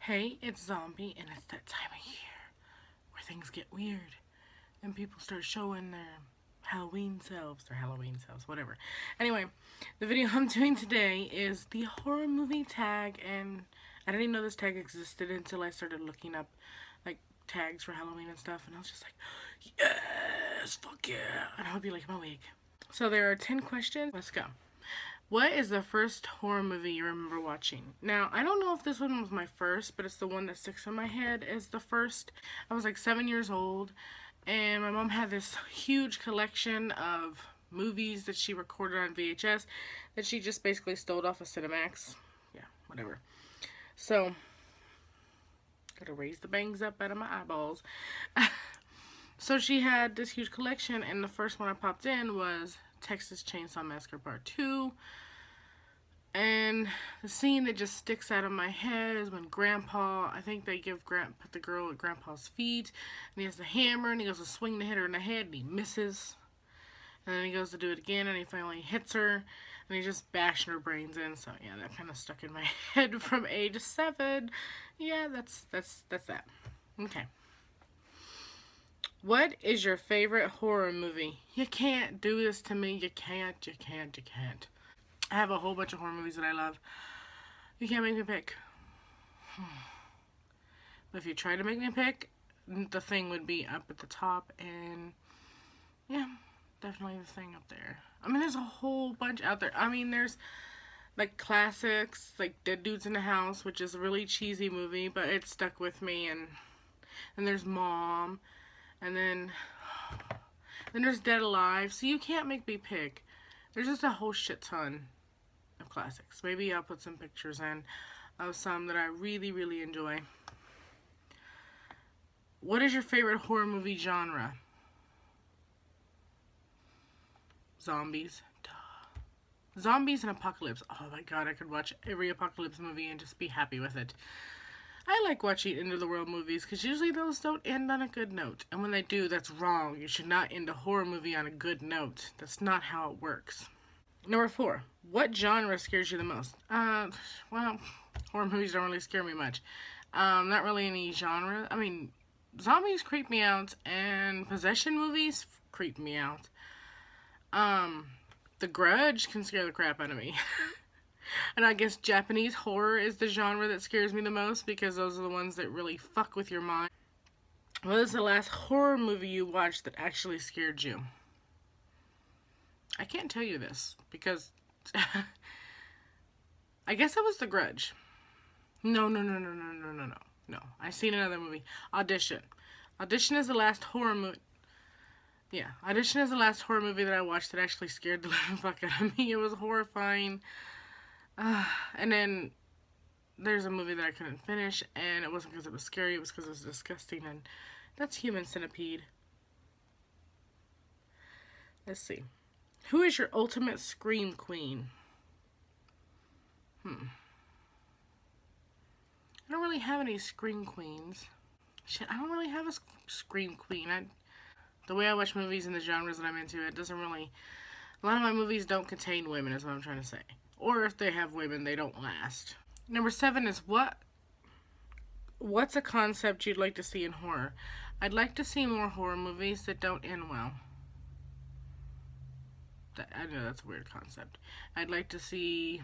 Hey, it's Zombie, and it's that time of year where things get weird and people start showing their Halloween selves, whatever. Anyway, the video I'm doing today is the horror movie tag, and I didn't even know this tag existed until I started looking up like tags for Halloween and stuff, and I was just like, yes, fuck yeah, and I hope you like my wig. So there are 10 questions. Let's go. What is the first horror movie you remember watching? Now, I don't know if this one was my first, but it's the one that sticks in my head as the first. I was like 7 years old, and my mom had this huge collection of movies that she recorded on VHS that she just basically stole off of Cinemax. Yeah, whatever. So, gotta raise the bangs up out of my eyeballs. So she had this huge collection, and the first one I popped in was Texas Chainsaw Massacre Part 2. And the scene that just sticks out of my head is when Grandpa, I think they put the girl at Grandpa's feet, and he has the hammer, and he goes to swing to hit her in the head, and he misses. And then he goes to do it again, and he finally hits her, and he's just bashing her brains in. So yeah, that kind of stuck in my head from age 7. Yeah, that's that. Okay. What is your favorite horror movie? You can't do this to me. You can't. I have a whole bunch of horror movies that I love. You can't make me pick. But if you try to make me pick, The Thing would be up at the top, and yeah, definitely The Thing up there. I mean, there's a whole bunch out there. I mean, there's like classics, like Dead Dudes in the House, which is a really cheesy movie, but it stuck with me, and there's Mom, and then there's Dead Alive. So you can't make me pick. There's just a whole shit ton of classics. Maybe I'll put some pictures in of some that I really, really enjoy. What is your favorite horror movie genre? Zombies. Duh. Zombies and apocalypse. Oh my god, I could watch every apocalypse movie and just be happy with it. I like watching End of the World movies because usually those don't end on a good note. And when they do, that's wrong. You should not end a horror movie on a good note. That's not how it works. Number 4. What genre scares you the most? Well, horror movies don't really scare me much. Not really any genre. I mean, zombies creep me out, and possession movies creep me out. The Grudge can scare the crap out of me. And I guess Japanese horror is the genre that scares me the most because those are the ones that really fuck with your mind. What is the last horror movie you watched that actually scared you? I can't tell you this because I guess it was The Grudge. No. I seen another movie. Audition. Audition is the last horror movie. Yeah, Audition is the last horror movie that I watched that actually scared the living fuck out of me. It was horrifying. And then there's a movie that I couldn't finish, and it wasn't because it was scary, it was because it was disgusting, and that's Human Centipede. Let's see. Who is your ultimate scream queen? I don't really have any scream queens. Shit, I don't really have a scream queen. The way I watch movies and the genres that I'm into, it doesn't really... A lot of my movies don't contain women, is what I'm trying to say. Or if they have women, they don't last. Number 7 is what's a concept you'd like to see in horror? I'd like to see more horror movies that don't end well. I know that's a weird concept. I'd like to see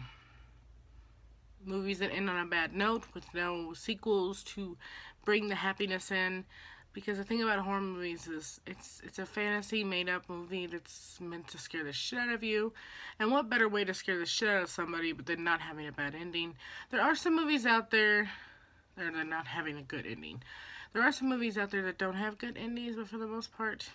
movies that end on a bad note with no sequels to bring the happiness in. Because the thing about horror movies is it's a fantasy made-up movie that's meant to scare the shit out of you. And what better way to scare the shit out of somebody but than not having a bad ending? There are some movies out there that are not having a good ending. There are some movies out there that don't have good endings, but for the most part,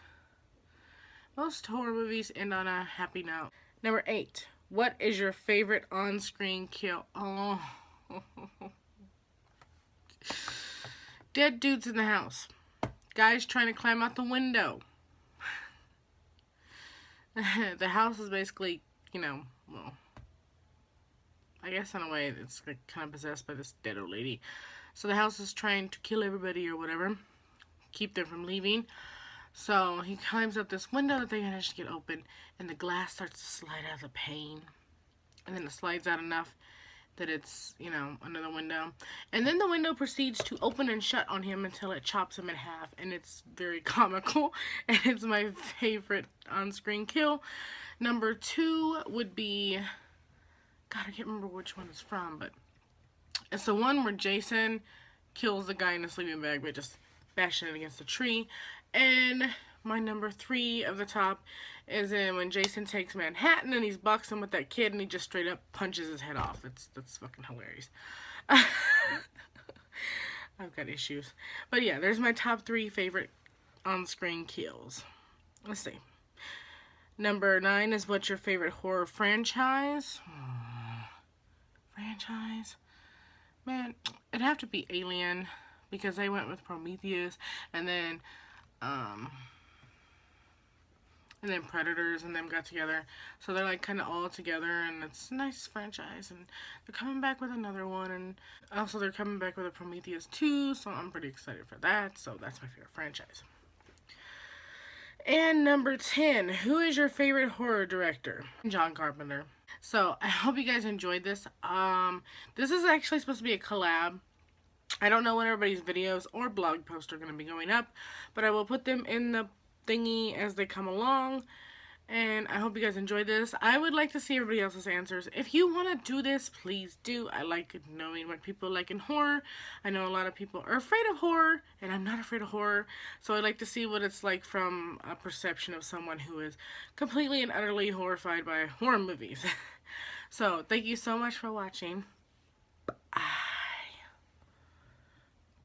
most horror movies end on a happy note. Number 8. What is your favorite on-screen kill? Oh. Dead Dudes in the House. Guys trying to climb out the window. The house is basically, well, I guess in a way it's like kind of possessed by this dead old lady. So the house is trying to kill everybody or whatever, keep them from leaving. So he climbs up this window that they managed to get open, and the glass starts to slide out of the pane. And then it slides out enough, that it's, you know, under the window. And then the window proceeds to open and shut on him until it chops him in half. And it's very comical. And it's my favorite on-screen kill. Number 2 would be... God, I can't remember which one it's from, but... It's the one where Jason kills the guy in the sleeping bag by just bashing it against a tree. And my number 3 of the top is in when Jason takes Manhattan and he's boxing with that kid and he just straight up punches his head off. That's fucking hilarious. I've got issues. But yeah, there's my top 3 favorite on-screen kills. Let's see. Number 9 is what's your favorite horror franchise? Franchise? Man, it'd have to be Alien, because I went with Prometheus, and then Predators and them got together. So they're like kind of all together, and it's a nice franchise, and they're coming back with another one, and also they're coming back with a Prometheus 2, so I'm pretty excited for that. So that's my favorite franchise. And number 10, who is your favorite horror director? John Carpenter. So I hope you guys enjoyed this. This is actually supposed to be a collab. I don't know when everybody's videos or blog posts are going to be going up, but I will put them in the thingy as they come along. And I hope you guys enjoyed this. I would like to see everybody else's answers. If you want to do this, please do. I like knowing what people like in horror. I know a lot of people are afraid of horror, and I'm not afraid of horror. So I'd like to see what it's like from a perception of someone who is completely and utterly horrified by horror movies. So thank you so much for watching.